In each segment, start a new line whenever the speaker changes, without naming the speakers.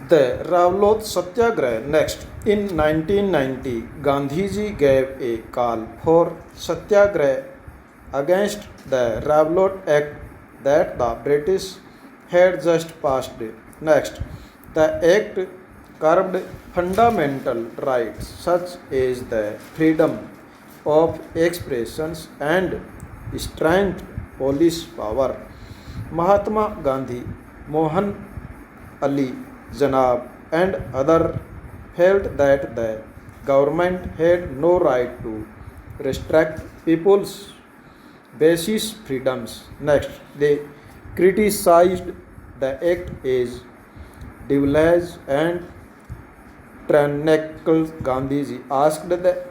The Ravlot Satyagraha. Next, in 1990, Gandhiji gave a call for Satyagraha against the Ravlot Act that the British had just passed. Next, the Act curbed fundamental rights such as the freedom of expressions and strengthened police power. Mahatma Gandhi, Mohan Ali Janab, and others felt that the government had no right to restrict people's basic freedoms. Next, they criticized the act as devilish and tyrannical. Gandhiji asked the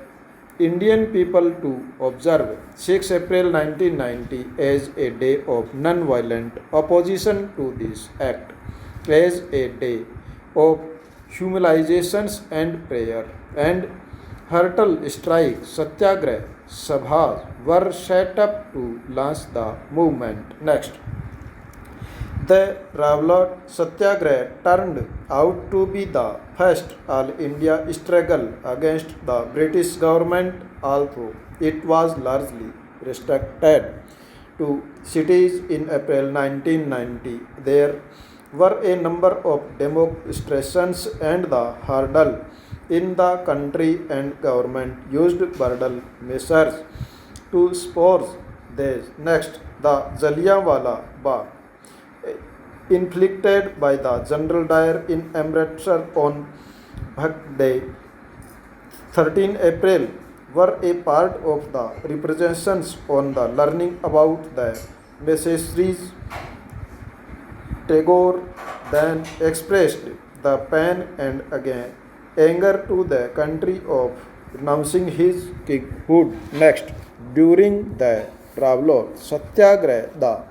Indian people to observe 6 April 1990 as a day of non-violent opposition to this act, as a day of humiliations and prayer, and hurtle strike satyagrah sabhas were set up to launch the movement. Next, the Ravlot Satyagraha turned out to be the first all India struggle against the British government, although it was largely restricted to cities in April 1990. There were a number of demonstrations and the hurdle in the country, and government used brutal measures to support this. Next, the Jallianwala Bagh inflicted by the General Dyer in Amritsar on Bhag Day 13 April were a part of the representations on the learning about the messages. Tagore then expressed the pain and again anger to the country of renouncing his kinghood. Next, during the Ravlot Satyagraha, the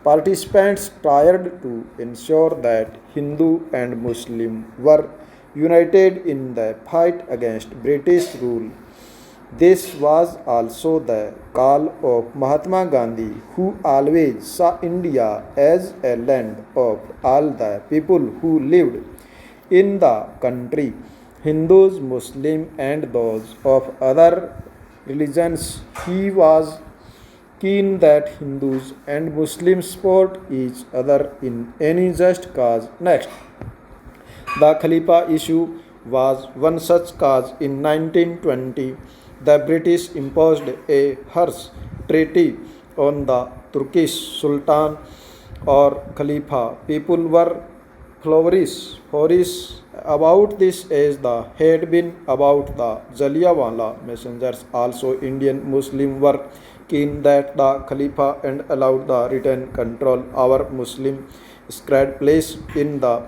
participants tried to ensure that Hindu and Muslim were united in the fight against British rule. This was also the call of Mahatma Gandhi, who always saw India as a land of all the people who lived in the country, Hindus, Muslims, and those of other religions. He was keen that Hindus and Muslims support each other in any just cause. Next, the Khalifa issue was one such cause. In 1920, the British imposed a harsh treaty on the Turkish Sultan or Khalifa. People were furious about this as the had been about the Jallianwala messengers. Also, Indian Muslims were keen that the Khalifa and allowed the return control our Muslim sacred place in the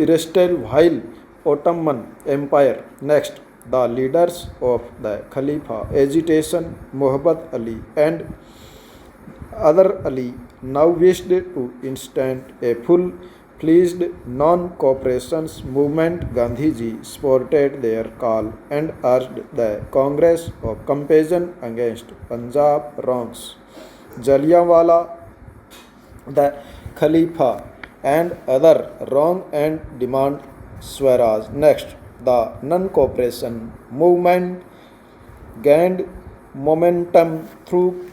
erstwhile Ottoman Empire. Next, the leaders of the Khalifa agitation, Muhammad Ali and other Ali, now wished to instant a full fledged non-cooperation movement. Gandhiji supported their call and urged the Congress of Compassion against Punjab wrongs. Jallianwala, the Khalifa, and other wrong and demand Swaraj. Next, the non-cooperation movement gained momentum through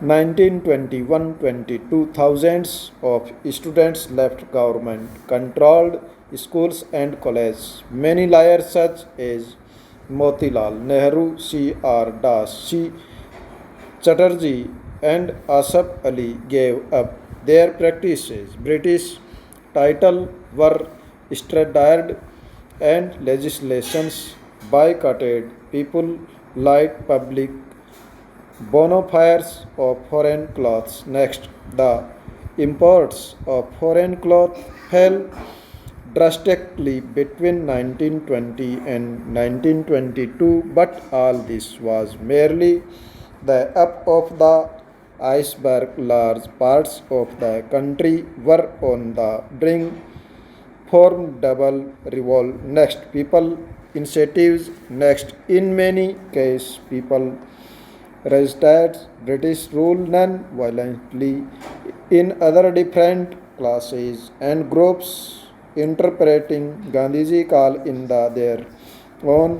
1921-22, thousands of students left government-controlled schools and colleges. Many leaders such as Motilal Nehru, C.R. Das, C. Chatterjee, and Asaf Ali gave up their practices. British titles were stranded and legislations boycotted. People light public bonfires of foreign clothes. Next, the imports of foreign cloth fell drastically between 1920 and 1922, but all this was merely the up of the iceberg. Large parts of the country were on the brink formidable revolt. Next, people initiatives. Next, in many cases, people resisted British rule non-violently. In other different classes and groups interpreting Gandhiji call in their own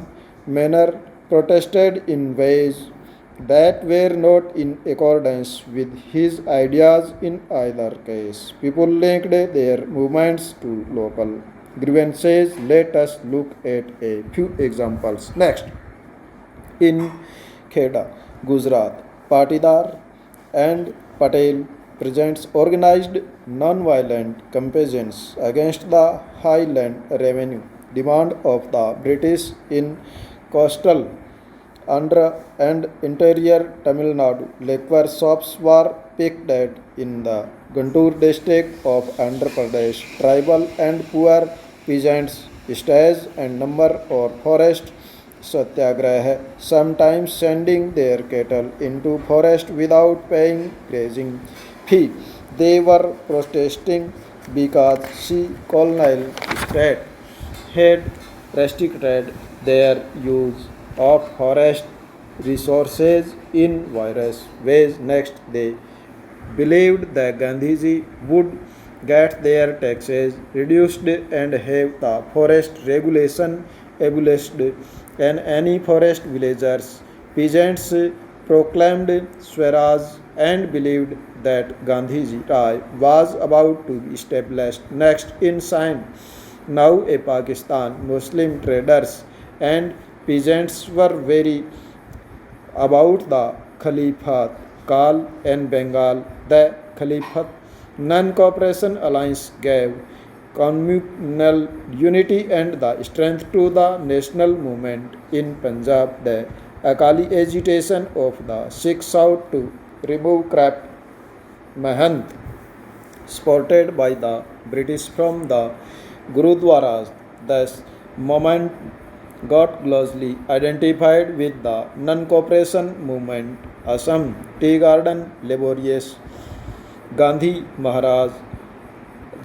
manner protested in ways that were not in accordance with his ideas in either case. People linked their movements to local grievances. Let us look at a few examples. Next, in Kheda, Gujarat, Patidar and Patel presents organized non-violent campaigns against the highland revenue demand of the British in coastal Andhra and interior Tamil Nadu. Liquor shops were picked in the Guntur district of Andhra Pradesh. Tribal and poor peasants stage and number or forest satyagraha, sometimes sending their cattle into forest without paying grazing fee. They were protesting because she colonial state had restricted their use of forest resources in various ways. Next, they believed that Gandhiji would get their taxes reduced and have the forest regulation abolished, and any forest villagers, peasants proclaimed Swaraj and believed that Gandhiji Raj was about to be established. Next in Sindh, now a Pakistan, Muslim traders and peasants were very about the Caliphate call in Bengal. The Caliphate non-cooperation alliance gave communal unity and the strength to the national movement in Punjab. The Akali agitation of the Sikhs sought to remove Crap Mahant, supported by the British from the Gurudwaras. This movement got closely identified with the non-cooperation movement. Assam Tea Garden Laborious Gandhi Maharaj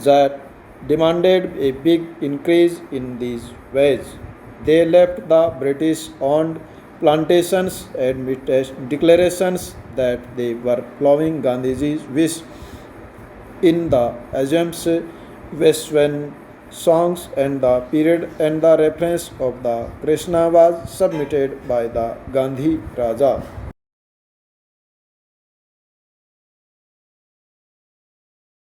that demanded a big increase in these wages. They left the British owned plantations amid declarations that they were following Gandhiji's wish. In the Assam's Western songs and the period and the reference of the Krishna was submitted by the Gandhi Raja.